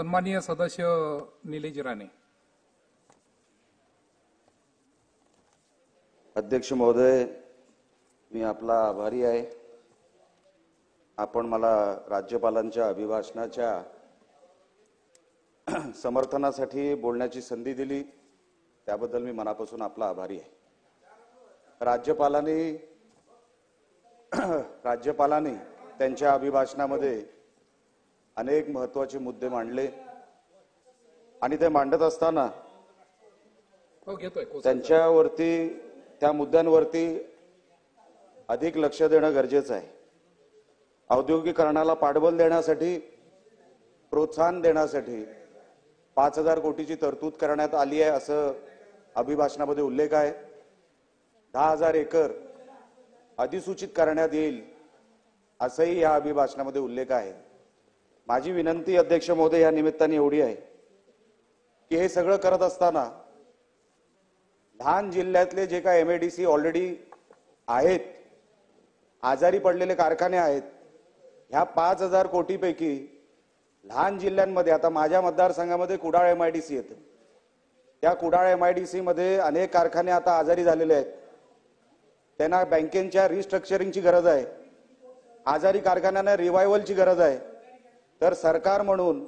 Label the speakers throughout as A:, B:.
A: सन्माननीय सदस्य निलेश राणे।
B: अध्यक्ष महोदय, मी आपला आभारी आहे। आपण मला राज्यपालांच्या अभिभाषणाच्या समर्थनासाठी बोलण्याची संधी दिली, त्याबद्दल मी मनापासून आपला आभारी आहे। राज्यपालांनी त्यांच्या अभिभाषणामध्ये अनेक महत्त्वाचे मुद्दे मांडले आणि ते मांडत असताना त्या मुद्द्यांवरती अधिक लक्ष देणं गरजेचं आहे। औद्योगिकरणाला पाठबळ देण्यासाठी, प्रोत्साहन देण्यासाठी 5,000 कोटीची तरतूद करण्यात आली आहे असं अभिभाषणामध्ये उल्लेख आहे। 10,000 एकर अधिसूचित करण्यात येईल असंही या अभिभाषणामध्ये उल्लेख आहे। माझी विनंती अध्यक्ष महोदय या निमित्ताने एवढी आहे की हे सगळं करत असताना लहान जिल्ह्यातले जे काही एमआयडीसी ऑलरेडी आहेत, आजारी पडलेले कारखाने आहेत, ह्या 5,000 कोटीपैकी लहान जिल्ह्यांमध्ये आता माझ्या मतदारसंघामध्ये कुडाळ एमआयडीसी येतं। त्या कुडाळ एमआयडीसी मध्ये अनेक कारखाने आता आजारी झालेले आहेत। त्यांना बँकेच्या रिस्ट्रक्चरिंगची गरज आहे, आजारी कारखान्यांना रिवायवलची गरज आहे। तर सरकार म्हणून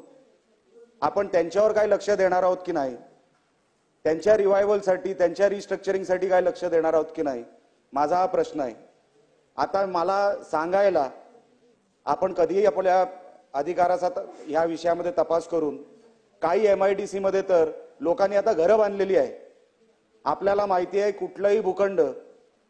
B: आपण त्यांच्यावर काय लक्ष देणार आहोत की नाही, त्यांच्या रिवायवलसाठी, त्यांच्या रिस्ट्रक्चरिंगसाठी काय लक्ष देणार आहोत की नाही, माझा हा प्रश्न आहे। आता मला सांगायला आपण कधीही आपल्या अधिकाराचा ह्या विषयामध्ये तपास करून, काही एमआयडीसी मध्ये तर लोकांनी आता घरं बांधलेली आहे। आपल्याला माहिती आहे कुठलंही भूखंड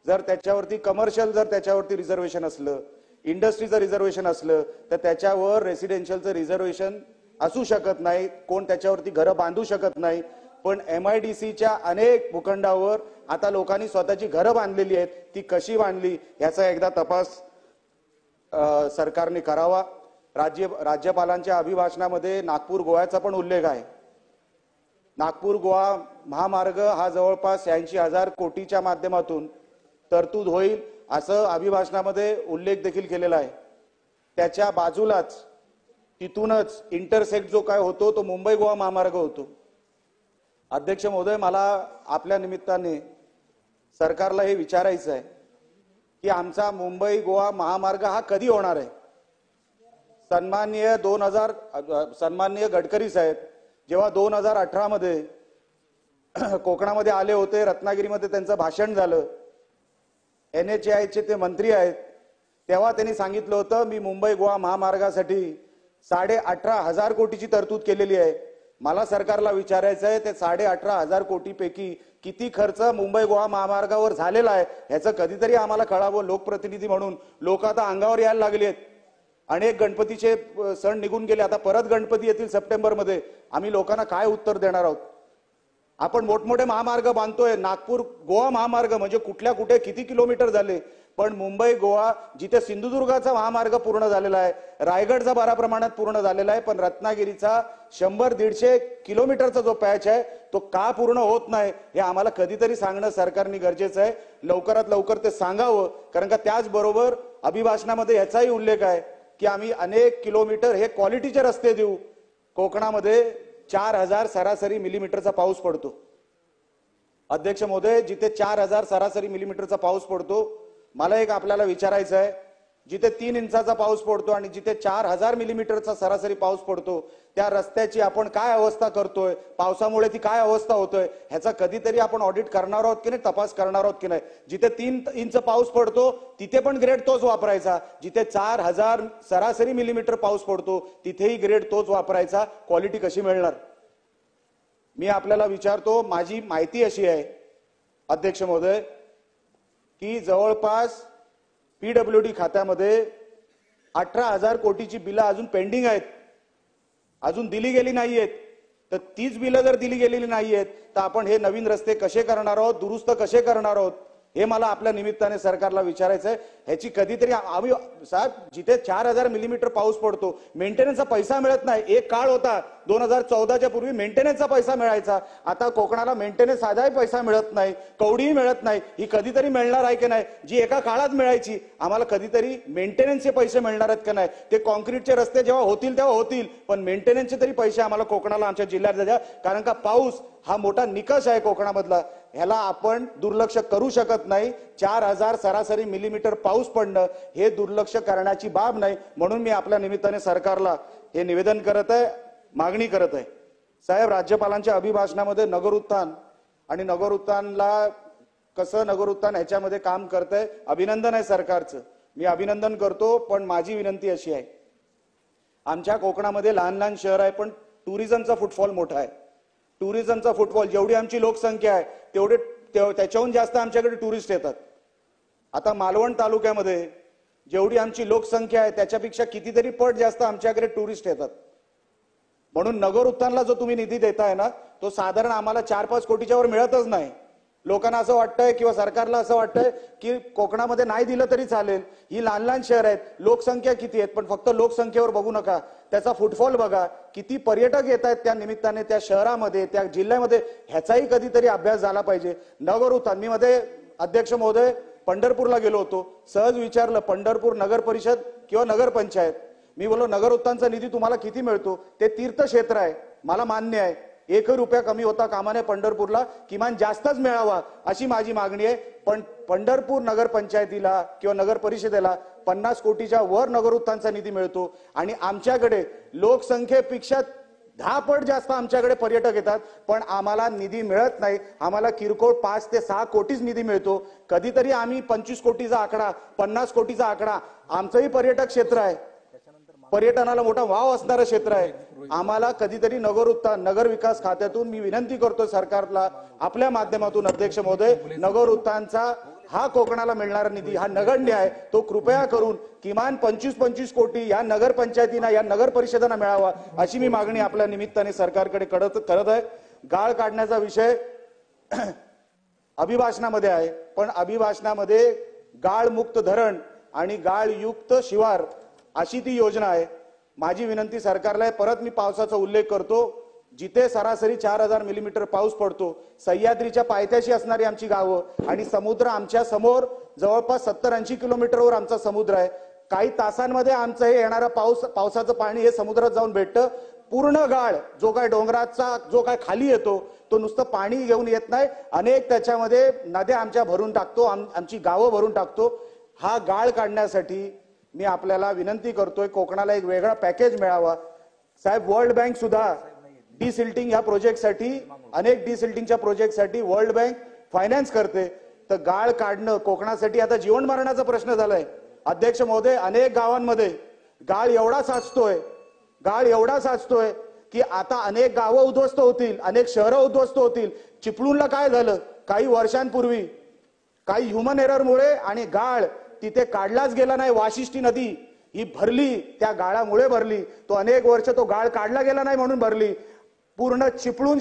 B: जर त्याच्यावरती कमर्शियल जर त्याच्यावरती रिझर्वेशन असलं, इंडस्ट्रीचं रिझर्वेशन असलं, तर त्याच्यावर रेसिडेन्शियलचं रिझर्वेशन असू शकत नाही, कोण त्याच्यावरती घरं बांधू शकत नाही। पण एमआयडीसीच्या अनेक भूखंडावर आता लोकांनी स्वतःची घरं बांधलेली आहेत, ती कशी बांधली याचा एकदा तपास सरकारने करावा। राज्यपालांच्या अभिभाषणामध्ये नागपूर गोव्याचा पण उल्लेख आहे। नागपूर गोवा महामार्ग हा जवळपास 80,000 कोटीच्या माध्यमातून तरतूद होईल असं अभिभाषणामध्ये उल्लेख देखील केलेला आहे। त्याच्या बाजूलाच तिथूनच इंटरसेक्ट जो काय होतो तो मुंबई गोवा महामार्ग होतो। अध्यक्ष महोदय, मला आपल्या निमित्ताने सरकारला हे विचारायचं आहे की आमचा मुंबई गोवा महामार्ग हा कधी होणार आहे। सन्माननीय गडकरी साहेब जेव्हा 2018 मध्ये कोकणामध्ये आले होते, रत्नागिरीमध्ये त्यांचं भाषण झालं, NHAIचे ते मंत्री आहेत, तेव्हा त्यांनी सांगितलं होतं मी मुंबई गोवा महामार्गासाठी 18,500 कोटीची तरतूद केलेली आहे। मला सरकारला विचारायचं आहे ते 18,500 कोटीपैकी किती खर्च मुंबई गोवा महामार्गावर झालेला आहे ह्याचं कधीतरी आम्हाला कळावं। लोकप्रतिनिधी म्हणून लोक आता अंगावर यायला लागली आहेत। अनेक गणपतीचे सण निघून गेले, आता परत गणपती येतील सप्टेंबरमध्ये। आम्ही लोकांना काय उत्तर देणार आहोत? आपण मोठमोठे महामार्ग बांधतोय, नागपूर गोवा महामार्ग म्हणजे कुठल्या कुठे किती किलोमीटर झाले, पण मुंबई गोवा जिथे सिंधुदुर्गाचा महामार्ग पूर्ण झालेला आहे, रायगडचा बऱ्या प्रमाणात पूर्ण झालेला आहे, पण रत्नागिरीचा 100-150 किलोमीटरचा जो पॅच आहे तो का पूर्ण होत नाही हे आम्हाला कधीतरी सांगणं सरकारने गरजेचं आहे। लवकरात लवकर ते सांगावं, कारण का त्याचबरोबर अभिभाषणामध्ये याचाही उल्लेख आहे की आम्ही अनेक किलोमीटर हे क्वालिटीचे रस्ते देऊ। कोकणामध्ये 4,000 सरासरी मिलीमीटरचा पाऊस पडतो। अध्यक्ष महोदय, जिथे 4,000 सरासरी मिलीमीटरचा पाऊस पडतो, मला एक आपल्याला विचारायचं आहे, जिथे 3 इंचाचा पाऊस पडतो आणि जिथे 4,000 मिलीमीटरचा सरासरी पाऊस पडतो, त्या रस्त्याची आपण काय अवस्था करतोय, पावसामुळे ती काय अवस्था होतोय ह्याचा कधीतरी आपण ऑडिट करणार आहोत की नाही, तपास करणार आहोत की नाही। जिथे 3 इंच पाऊस पडतो तिथे पण ग्रेड तोच वापरायचा, जिथे 4,000 सरासरी मिलीमीटर पाऊस पडतो तिथेही ग्रेड तोच वापरायचा। क्वालिटी कशी मिळणार? मी आपल्याला विचारतो, माझी माहिती अशी आहे अध्यक्ष महोदय की जवळपास PWD खात्यामध्ये 18,000 कोटीची बिलं अजून पेंडिंग आहेत, अजून दिली गेली नाहीयेत। तर तीच बिलं जर दिली गेलेली नाहीयेत तर आपण हे नवीन रस्ते कसे करणार आहोत, दुरुस्त कसे करणार आहोत हे मला आपल्या निमित्ताने सरकारला विचारायचं आहे. ह्याची कधीतरी आम्ही साहेब जिथे 4000 मिलीमीटर पाऊस पडतो मेंटेनन्सचा पैसा मिळत नाही. एक काळ होता 2014च्या पूर्वी मेंटेनन्सचा पैसा मिळायचा. आता कोकणाला मेंटेनन्स साधाही पैसा मिळत नाही, कवडीही मिळत नाही. ही कधीतरी मिळणार आहे की नाही, जी एका काळात मिळायची आम्हाला कधीतरी मेंटेनन्सचे पैसे मिळणार आहेत का नाही. ते कॉन्क्रीटचे रस्ते जेव्हा होतील तेव्हा होतील, पण मेंटेनन्सचे तरी पैसे आम्हाला कोकणाला आमच्या जिल्ह्यात द्या. कारण का पाऊस हा मोठा निकष आहे कोकणामधला, ह्याला आपण दुर्लक्ष करू शकत नाही. 4000 सरासरी मिलीमीटर पाऊस पडणं हे दुर्लक्ष करण्याची बाब नाही. म्हणून मी आपल्या निमित्ताने सरकारला हे निवेदन करत आहे, मागणी करत आहे. साहेब, राज्यपालांच्या अभिभाषणामध्ये नगर उत्थान आणि नगर उत्थानला कसं नगर उत्थान ह्याच्यामध्ये काम करतंय, अभिनंदन आहे सरकारचं, मी अभिनंदन करतो. पण माझी विनंती अशी आहे, आमच्या कोकणामध्ये लहान लहान शहर आहे पण टुरिझमचा फुटफॉल मोठा आहे. टुरिझमचा फुटफॉल जेवढी आमची लोकसंख्या आहे तेवढे त्याच्याहून जास्त आमच्याकडे टुरिस्ट येतात. आता मालवण तालुक्यामध्ये जेवढी आमची लोकसंख्या आहे त्याच्यापेक्षा कितीतरी पट जास्त आमच्याकडे टुरिस्ट येतात. म्हणून नगर उत्थानला जो तुम्ही निधी देताय ना, तो साधारण आम्हाला 4-5 कोटीच्या वर मिळतच नाही. लोकांना असं वाटतंय किंवा सरकारला असं वाटतंय की कोकणामध्ये नाही दिलं तरी चालेल. ही लहान लहान शहर आहेत, लोकसंख्या किती आहेत, पण फक्त लोकसंख्येवर बघू नका, त्याचा फुटफॉल बघा, किती पर्यटक येत आहेत त्या निमित्ताने त्या शहरामध्ये त्या जिल्ह्यामध्ये, ह्याचाही कधीतरी अभ्यास झाला पाहिजे. नगर उत्थान, मी मध्ये अध्यक्ष महोदय पंढरपूरला गेलो होतो, सहज विचारलं पंढरपूर नगर परिषद किंवा नगर पंचायत, मी बोललो नगर उत्थानचा निधी तुम्हाला किती मिळतो, ते तीर्थक्षेत्र आहे, मला मान्य आहे, 1 रुपया कमी होता कामा नये, पंढरपूरला किमान जास्तच मिळावा अशी माझी मागणी आहे. पण पंढरपूर नगर पंचायतीला किंवा नगर परिषदेला 50 कोटीच्या वर नगर उत्थानचा निधी मिळतो आणि आमच्याकडे लोकसंख्येपेक्षा 10 पट जास्त आमच्याकडे पर्यटक येतात, पण आम्हाला निधी मिळत नाही. आम्हाला किरकोळ 5 ते 6 कोटीच निधी मिळतो. कधीतरी आम्ही 25 कोटीचा आकडा, 50 कोटीचा आकडा, आमचंही पर्यटक क्षेत्र आहे, पर्यटनाला मोठा वाव असणारं क्षेत्र आहे. आम्हाला कधीतरी नगर उत्थान नगर विकास खात्यातून मी विनंती करतोय सरकारला आपल्या माध्यमातून अध्यक्ष महोदय, नगर उत्थानचा हा कोकणाला मिळणारा निधी हा नगण्य आहे, तो कृपया करून किमान 25-25 कोटी या नगर पंचायतींना या नगर परिषदांना मिळावा अशी मी मागणी आपल्या निमित्ताने सरकारकडे करत आहे. गाळ काढण्याचा विषय अभिभाषणामध्ये आहे, पण अभिभाषणामध्ये गाळमुक्त धरण आणि गाळयुक्त शिवार अशी ती योजना आहे. माझी विनंती सरकारला आहे, परत मी पावसाचा उल्लेख करतो, जिथे सरासरी 4000 मिलीमीटर पाऊस पडतो, सह्याद्रीच्या पायथ्याशी असणारी आमची गावं आणि समुद्र आमच्या समोर जवळपास 70-80 किलोमीटरवर आमचा समुद्र आहे. काही तासांमध्ये आमचं हे येणारा पावसाचं पाणी हे समुद्रात जाऊन भेटतं. पूर्ण गाळ जो काय डोंगराचा जो काय खाली येतो तो नुसतं पाणी घेऊन येत नाही, अनेक त्याच्यामध्ये नद्या आमच्या भरून टाकतो, आमची गावं भरून टाकतो. हा गाळ काढण्यासाठी मी आपल्याला विनंती करतोय, कोकणाला एक वेगळा पॅकेज मिळावा. साहेब, वर्ल्ड बँक सुद्धा डिसिल्टिंग या प्रोजेक्टसाठी, अनेक डिसिल्टिंगच्या प्रोजेक्टसाठी वर्ल्ड बँक फायनान्स करते. तर गाळ काढणं कोकणासाठी आता जीवन मरणाचा प्रश्न झालाय. अध्यक्ष महोदय, अनेक गावांमध्ये गाळ एवढा साचतोय की आता अनेक गावं उद्ध्वस्त होतील, अनेक शहरं उद्ध्वस्त होतील. चिपळूणला काय झालं काही वर्षांपूर्वी, काही ह्युमन एररमुळे आणि गाळ तिथे काढलाच गेला नाही. वाशिष्ठी नदी ही भरली, त्या गाळामुळे भरली, तो अनेक वर्ष तो गाळ काढला गेला नाही म्हणून भरली. पूर्ण चिपळूण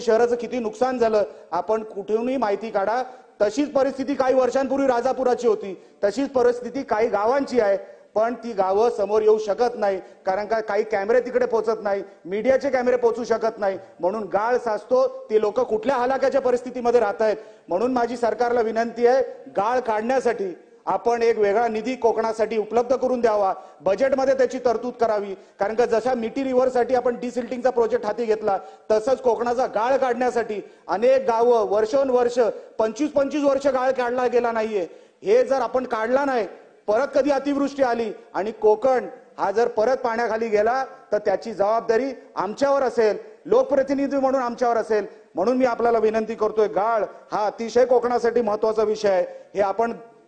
B: शहराचं किती नुकसान झालं आपण कुठूनही माहिती काढा. तशीच परिस्थिती काही वर्षांपूर्वी राजापुराची होती, तशीच परिस्थिती काही गावांची आहे, पण ती गावं समोर येऊ शकत नाही कारण का काही कॅमेरे तिकडे पोहोचत नाही, मीडियाचे कॅमेरे पोहोचू शकत नाही, म्हणून गाळ साचतो. ते लोक कुठल्या हलाख्याच्या परिस्थितीमध्ये राहत आहेत. म्हणून माझी सरकारला विनंती आहे, गाळ काढण्यासाठी आपण एक वेगळा निधी कोकणासाठी उपलब्ध करून द्यावा, बजेटमध्ये त्याची तरतूद करावी. कारण का जशा मिठी रिव्हरसाठी आपण डिसिल्टिंगचा प्रोजेक्ट हाती घेतला, तसंच कोकणाचा गाळ काढण्यासाठी अनेक गावं वर्षोनवर्ष 25-25 वर्ष गाळ काढला गेला नाहीये. हे जर आपण काढला नाही, परत कधी अतिवृष्टी आली आणि कोकण हा जर परत पाण्याखाली गेला तर त्याची जबाबदारी आमच्यावर असेल, लोकप्रतिनिधी म्हणून आमच्यावर असेल. म्हणून मी आपल्याला विनंती करतोय, गाळ हा अतिशय कोकणासाठी महत्वाचा विषय आहे, हे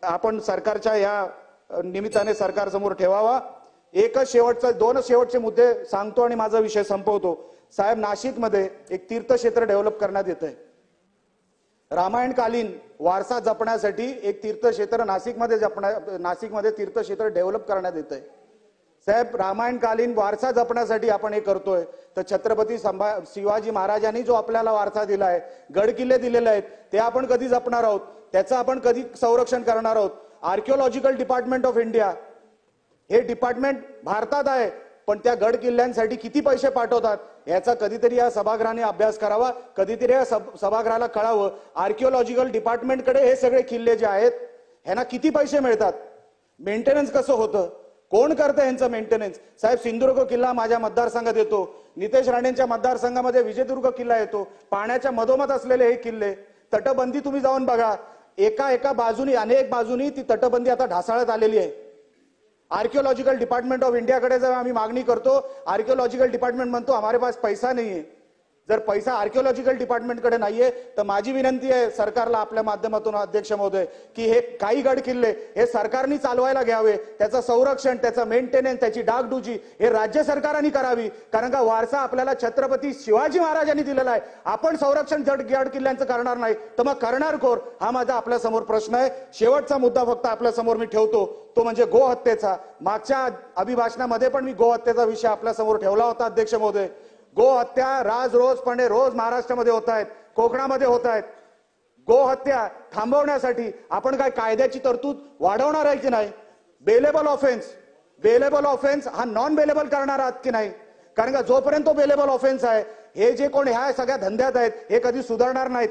B: आपण सरकारच्या या निमित्ताने सरकार समोर ठेवावा. दोन शेवटचे मुद्दे सांगतो आणि माझा विषय संपवतो. साहेब, नाशिकमध्ये एक तीर्थक्षेत्र डेव्हलप करण्यात येतंय. रामायणकालीन वारसा जपण्यासाठी एक तीर्थक्षेत्र नाशिकमध्ये तीर्थक्षेत्र डेव्हलप करण्यात येतंय. साहेब, रामायणकालीन वारसा जपण्यासाठी आपण हे करतोय. तर छत्रपती शिवाजी महाराजांनी जो आपल्याला वारसा दिलाय, गड किल्ले दिलेले आहेत, ते आपण कधी जपणार आहोत, त्याचं आपण कधी संरक्षण करणार आहोत. आर्किओलॉजिकल डिपार्टमेंट ऑफ इंडिया हे डिपार्टमेंट भारतात आहे, पण त्या गड किल्ल्यांसाठी किती पैसे पाठवतात याचा कधीतरी या सभागृहाने अभ्यास करावा, कधीतरी या सभागृहाला कळावं. आर्किओलॉजिकल डिपार्टमेंटकडे हे सगळे किल्ले जे आहेत ह्यांना किती पैसे मिळतात, मेंटेनन्स कसं होतं, कोण करतं यांचं मेंटेनन्स. साहेब, सिंधुदुर्ग किल्ला माझ्या मतदारसंघात येतो, नितेश राणेंच्या मतदारसंघामध्ये विजयदुर्ग किल्ला येतो. पाण्याच्या मधोमध असलेले हे किल्ले, तटबंदी तुम्ही जाऊन बघा, एका बाजूनी अनेक बाजूनी ती तटबंदी आता ढासाळत आलेली आहे. आर्किओलॉजिकल डिपार्टमेंट ऑफ इंडियाकडे जेव्हा आम्ही मागणी करतो, आर्किओलॉजिकल डिपार्टमेंट म्हणतो हमारे पास पैसा नाहीये. जर पैसा आर्किओलॉजिकल डिपार्टमेंटकडे नाहीये तर माझी विनंती आहे सरकारला आपल्या माध्यमातून, अध्यक्ष महोदय, की हे काही गड किल्ले हे सरकारने चालवायला घ्यावे, त्याचं संरक्षण, त्याचं मेंटेनन्स, त्याची डागडुजी हे राज्य सरकारांनी करावी. कारण का वारसा आपल्याला छत्रपती शिवाजी महाराजांनी दिलेला आहे. आपण संरक्षण गड किल्ल्यांचं करणार नाही तर मग करणार कोण, हा माझा आपल्या समोर प्रश्न आहे. शेवटचा मुद्दा फक्त आपल्या समोर मी ठेवतो, तो म्हणजे गोहत्येचा. मागच्या अभिभाषणामध्ये पण मी गोहत्येचा विषय आपल्या समोर ठेवला होता, अध्यक्ष महोदय. गोहत्या रोज महाराष्ट्रामध्ये होत आहेत, कोकणामध्ये होत आहेत. गोहत्या थांबवण्यासाठी आपण काय कायद्याची तरतूद वाढवणार आहे की नाही? बेलेबल ऑफेन्स हा नॉन बेलेबल करणार आहात की नाही? कारण का जोपर्यंत तो बेलेबल ऑफेन्स आहे, हे जे कोण ह्या सगळ्या धंद्यात आहेत हे कधी सुधारणार नाहीत.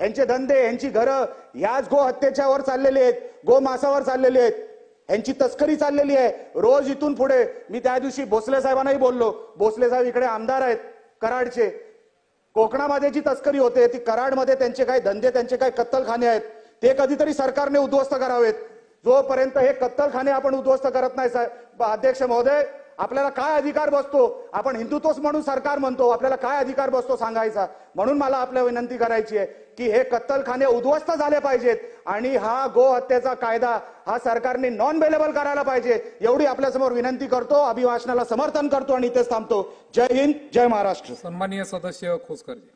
B: यांचे धंदे, यांची घरं ह्याच गोहत्येच्या वर चाललेली आहेत, गोमांसावर चाललेली आहेत, यांची तस्करी चाललेली आहे. रोज इथून पुढे मी त्या दिवशी भोसले साहेबांनाही बोललो, भोसले साहेब इकडे आमदार आहेत कराडचे. कोकणामध्ये जी तस्करी होते ती कराडमध्ये त्यांचे काय धंदे, त्यांचे काय कत्तलखाने आहेत, ते कधीतरी सरकारने उद्ध्वस्त करावेत. जोपर्यंत हे कत्तलखाने आपण उद्ध्वस्त करत नाही साहेब, अध्यक्ष महोदय, आपल्याला काय अधिकार बसतो? आपण हिंदुत्व म्हणून सरकार म्हणतो, आपल्याला काय अधिकार बसतो सांगायचा? म्हणून मला आपल्या विनंती करायची आहे की हे कत्तलखाने उद्ध्वस्त झाले पाहिजेत आणि हा गोहत्येचा कायदा हा सरकारने नॉन बेलेबल करायला पाहिजे, एवढी आपल्यासमोर विनंती करतो. अभिभाषणाला समर्थन करतो आणि इथेच थांबतो. जय हिंद, जय महाराष्ट्र.
A: सन्माननीय सदस्य खोसकरजी.